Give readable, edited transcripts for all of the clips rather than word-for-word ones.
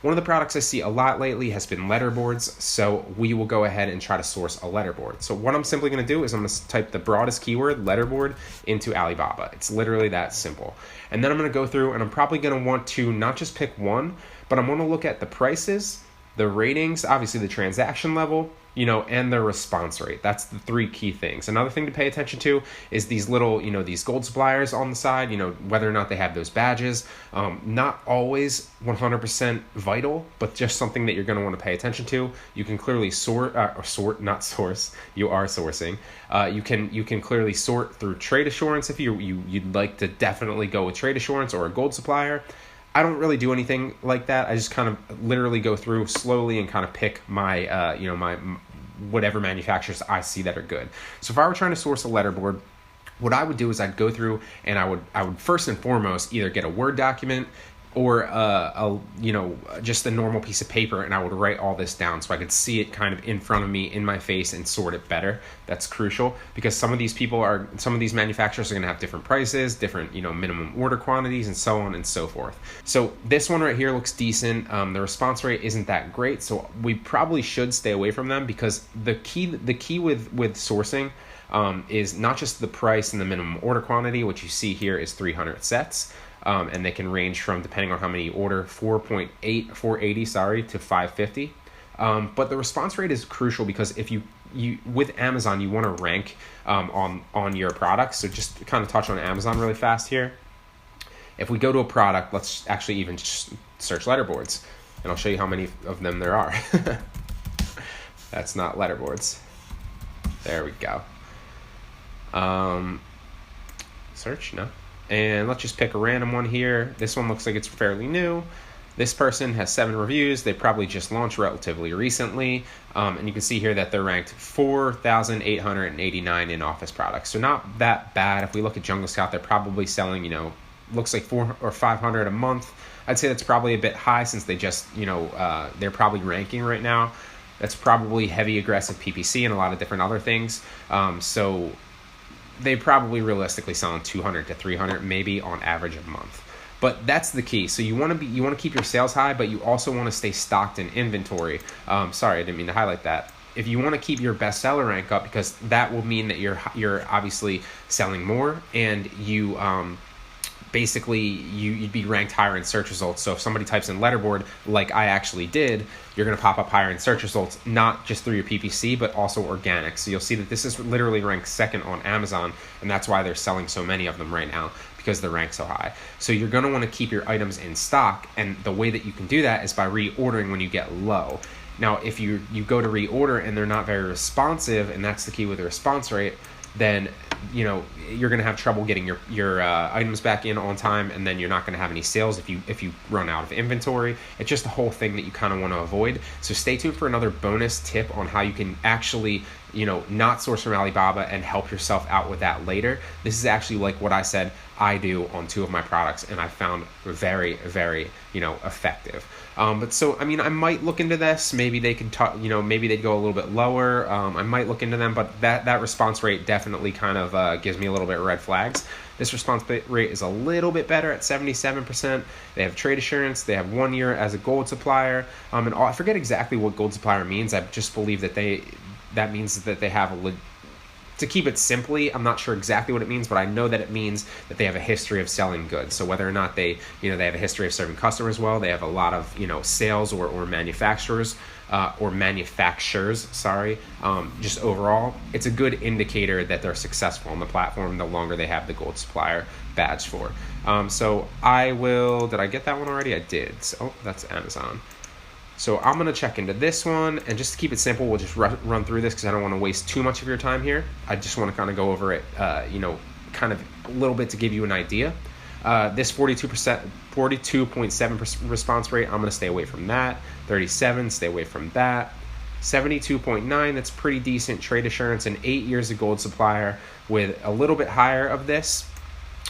One of the products I see a lot lately has been letterboards, so we will go ahead and try to source a letterboard. So what I'm simply going to do is I'm going to type the broadest keyword, letterboard, into Alibaba. It's literally that simple. And then I'm going to go through and I'm probably going to want to not just pick one, but I'm going to look at the prices, the ratings, obviously the transaction level, and the response rate. That's the three key things. Another thing to pay attention to is these little, these gold suppliers on the side, whether or not they have those badges. Not always 100% vital, but just something that you're going to want to pay attention to. You can clearly not source. You are sourcing. You can clearly sort through trade assurance if you'd like to definitely go with trade assurance or a gold supplier. I don't really do anything like that. I just kind of literally go through slowly and kind of pick my, my whatever manufacturers I see that are good. So if I were trying to source a letterboard, what I would do is I'd go through and I would first and foremost either get a Word document or just a normal piece of paper, and I would write all this down so I could see it kind of in front of me in my face and sort it better. That's crucial because some of these manufacturers are going to have different prices, different minimum order quantities, and so on and so forth. So this one right here looks decent. The response rate isn't that great, so we probably should stay away from them because the key with sourcing is not just the price and the minimum order quantity, which you see here is 300 sets. And they can range from, depending on how many you order, 480 to 550. But the response rate is crucial because if you with Amazon, you want to rank on your products. So just kind of touch on Amazon really fast here. If we go to a product, let's actually even just search letterboards, and I'll show you how many of them there are. That's not letterboards. There we go. Search, no. And let's just pick a random one here. This one looks like it's fairly new. This person has 7 reviews. They probably just launched relatively recently. And you can see here that they're ranked 4,889 in office products. So not that bad. If we look at Jungle Scout, they're probably selling, looks like 400 or 500 a month. I'd say that's probably a bit high since they just, they're probably ranking right now. That's probably heavy aggressive PPC and a lot of different other things. So they probably realistically selling 200 to 300 maybe on average a month. But that's the key. So you want to keep your sales high, but you also want to stay stocked in inventory. Sorry, I didn't mean to highlight that. If you want to keep your bestseller rank up, because that will mean that you're obviously selling more, and you basically you'd be ranked higher in search results. So if somebody types in letterboard, like I actually did, you're going to pop up higher in search results, not just through your PPC, but also organic. So you'll see that this is literally ranked second on Amazon, and that's why they're selling so many of them right now, because they're ranked so high. So you're going to want to keep your items in stock, and the way that you can do that is by reordering when you get low. Now, if you go to reorder and they're not very responsive, and that's the key with the response rate, then you're going to have trouble getting your items back in on time, and then you're not going to have any sales if you run out of inventory. It's just a whole thing that you kind of want to avoid. So stay tuned for another bonus tip on how you can actually not source from Alibaba and help yourself out with that later. This is actually like what I said I do on 2 of my products, and I found very, very effective. But so, I might look into this. Maybe they could maybe they'd go a little bit lower. I might look into them, but that response rate definitely kind of gives me a little bit of red flags. This response rate is a little bit better at 77%. They have trade assurance. They have 1 year as a gold supplier. And I forget exactly what gold supplier means. I just believe that that means that they have to keep it simply, I'm not sure exactly what it means, but I know that it means that they have a history of selling goods. So whether or not they have a history of serving customers well, they have a lot of, sales or manufacturers, just overall, it's a good indicator that they're successful on the platform the longer they have the gold supplier badge for. So did I get that one already? I did. So, that's Amazon. So I'm going to check into this one, and just to keep it simple, we'll just run through this because I don't want to waste too much of your time here. I just want to kind of go over it, kind of a little bit to give you an idea. This 42.7% response rate, I'm going to stay away from that. 37, stay away from that. 72.9, that's pretty decent trade assurance, and 8 years of gold supplier with a little bit higher of this.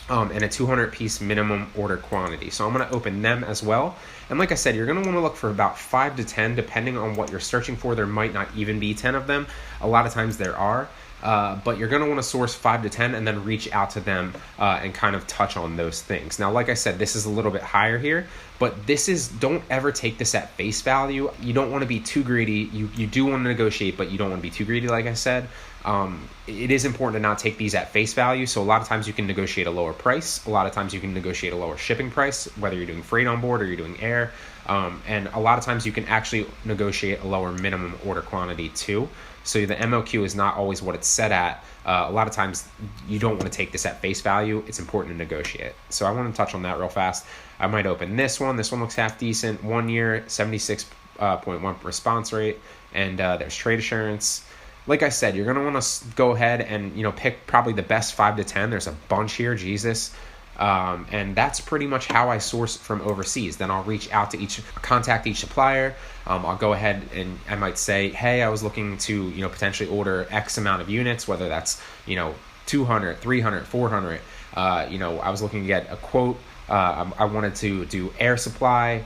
And a 200-piece minimum order quantity. So I'm going to open them as well. And like I said, you're going to want to look for about 5 to 10, depending on what you're searching for. There might not even be 10 of them. A lot of times there are. but you're going to want to source 5 to 10 and then reach out to them and kind of touch on those things. Now, like I said, this is a little bit higher here, but don't ever take this at face value. You don't want to be too greedy. You do want to negotiate, but you don't want to be too greedy, like I said. It is important to not take these at face value. So a lot of times you can negotiate a lower price. A lot of times you can negotiate a lower shipping price, whether you're doing freight on board or you're doing air. And a lot of times you can actually negotiate a lower minimum order quantity too. So the MOQ is not always what it's set at. A lot of times you don't want to take this at face value. It's important to negotiate. So I want to touch on that real fast. I might open this one. This one looks half decent. 1 year, 76.1 response rate. And there's trade assurance. Like I said, you're going to want to go ahead and, pick probably the best 5 to 10. There's a bunch here, Jesus. And that's pretty much how I source from overseas. Then I'll reach out to contact each supplier. I'll go ahead and I might say, hey, I was looking to, potentially order X amount of units, whether that's, 200, 300, 400. I was looking to get a quote. I wanted to do air supply,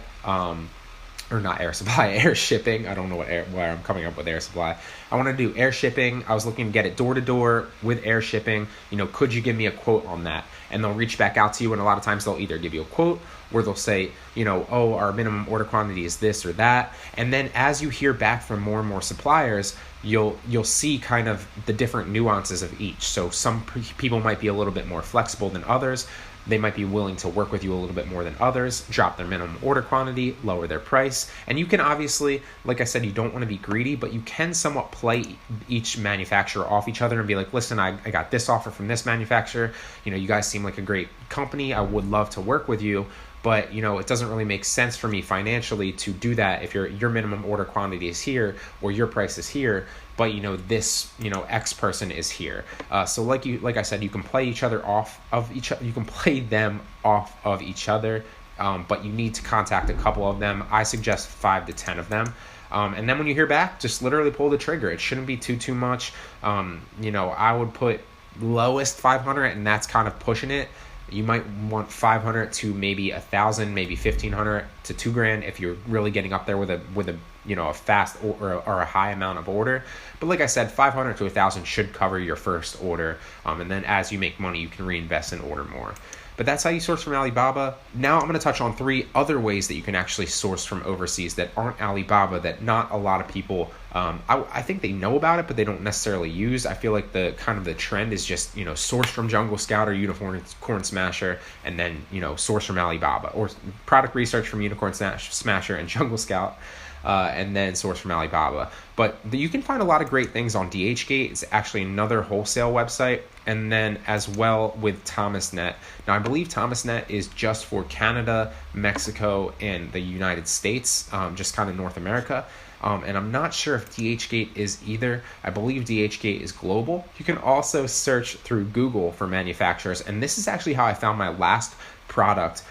or not air supply, air shipping. I don't know where I'm coming up with air supply. I want to do air shipping. I was looking to get it door to door with air shipping. Could you give me a quote on that? And they'll reach back out to you. And a lot of times they'll either give you a quote or they'll say, oh, our minimum order quantity is this or that. And then as you hear back from more and more suppliers, you'll see kind of the different nuances of each. So some people might be a little bit more flexible than others. They might be willing to work with you a little bit more than others, drop their minimum order quantity, lower their price. And you can obviously, like I said, you don't want to be greedy, but you can somewhat play each manufacturer off each other and be like, listen, I got this offer from this manufacturer. You guys seem like a great company. I would love to work with you. But, it doesn't really make sense for me financially to do that if your minimum order quantity is here or your price is here, but, this, X person is here. So like I said, you can play each other off of each other. You can play them off of each other, but you need to contact a couple of them. I suggest 5 to 10 of them. And then when you hear back, just literally pull the trigger. It shouldn't be too much. I would put lowest 500, and that's kind of pushing it. You might want 500 to maybe 1,000, maybe 1,500 to $2,000 if you're really getting up there with a fast or a high amount of order. But like I said, 500 to 1,000 should cover your first order. And then as you make money, you can reinvest and order more. But that's how you source from Alibaba. Now I'm going to touch on 3 other ways that you can actually source from overseas that aren't Alibaba, that not a lot of people, I think they know about it, but they don't necessarily use. I feel like the trend is just, source from Jungle Scout or Unicorn Smasher, and then, source from Alibaba, or product research from Unicorn Smasher and Jungle Scout. And then source from Alibaba. But you can find a lot of great things on DHgate. It's actually another wholesale website. And then as well with Thomasnet. Now, I believe Thomasnet is just for Canada, Mexico, and the United States, just kind of North America. And I'm not sure if DHgate is either. I believe DHgate is global. You can also search through Google for manufacturers. And this is actually how I found my last product,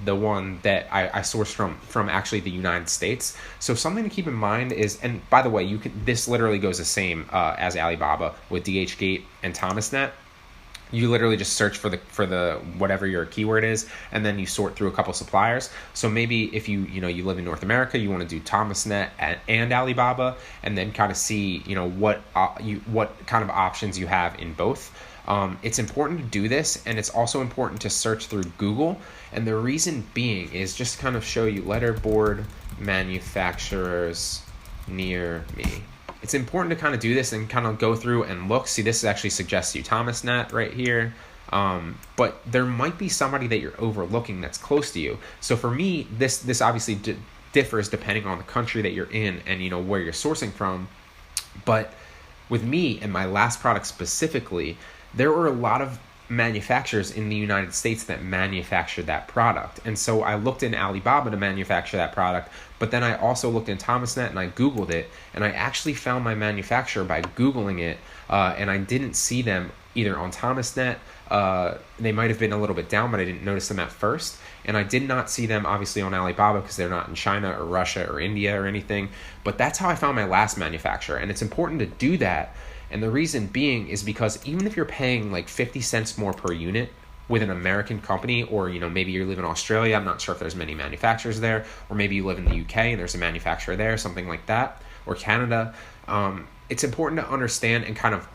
the one that I sourced from actually the United States. So something to keep in mind is, and by the way, this literally goes the same as Alibaba with DHgate and Thomasnet. You literally just search for the whatever your keyword is, and then you sort through a couple suppliers. So maybe if you live in North America, you want to do Thomasnet and Alibaba, and then kind of see what kind of options you have in both. It's important to do this, and it's also important to search through Google. And the reason being is just kind of show you letterboard manufacturers near me. It's important to kind of do this and kind of go through and look. See, this actually suggests you Thomasnet right here. But there might be somebody that you're overlooking that's close to you. So for me, this obviously differs depending on the country that you're in and where you're sourcing from. But with me and my last product specifically, there were a lot of manufacturers in the United States that manufactured that product. And so I looked in Alibaba to manufacture that product, but then I also looked in Thomasnet and I Googled it, and I actually found my manufacturer by Googling it, and I didn't see them either on Thomasnet. They might have been a little bit down, but I didn't notice them at first. And I did not see them obviously on Alibaba because they're not in China or Russia or India or anything. But that's how I found my last manufacturer. And it's important to do that. And the reason being is because even if you're paying like 50 cents more per unit with an American company, or maybe you live in Australia, I'm not sure if there's many manufacturers there, or maybe you live in the UK and there's a manufacturer there, something like that, or Canada, it's important to understand and kind of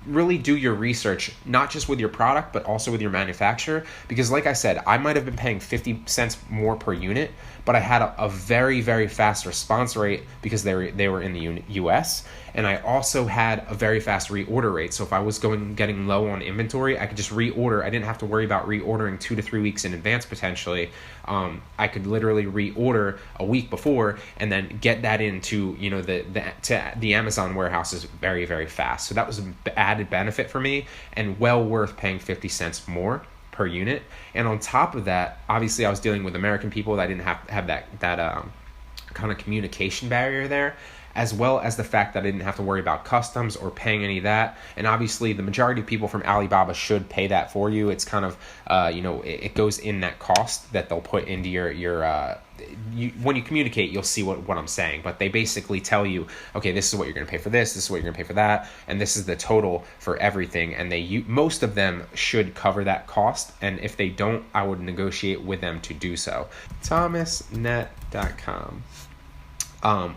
really do your research, not just with your product, but also with your manufacturer. Because like I said, I might have been paying 50 cents more per unit, but I had a very, very fast response rate because they were in the US. And I also had a very fast reorder rate. So if I was getting low on inventory, I could just reorder. I didn't have to worry about reordering 2 to 3 weeks in advance potentially. I could literally reorder a week before and then get that into the Amazon warehouses very, very fast. So that was an added benefit for me and well worth paying 50 cents more per unit. And on top of that, obviously I was dealing with American people that didn't have that kind of communication barrier there, as well as the fact that I didn't have to worry about customs or paying any of that. And obviously the majority of people from Alibaba should pay that for you. It's kind of, it goes in that cost that they'll put into when you communicate, you'll see what I'm saying. But they basically tell you, okay, this is what you're going to pay for this is what you're going to pay for that, and this is the total for everything. And most of them should cover that cost. And if they don't, I would negotiate with them to do so. Thomasnet.com.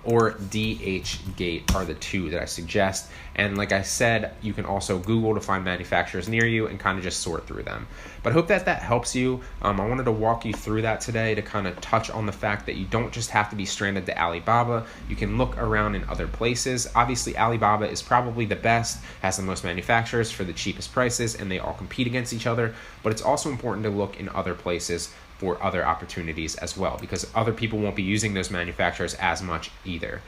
Or DHgate are the two that I suggest. And like I said, you can also Google to find manufacturers near you and kind of just sort through them. But I hope that helps you. I wanted to walk you through that today to kind of touch on the fact that you don't just have to be stranded to Alibaba. You can look around in other places. Obviously, Alibaba is probably the best, has the most manufacturers for the cheapest prices, and they all compete against each other. But it's also important to look in other places for other opportunities as well, because other people won't be using those manufacturers as much either.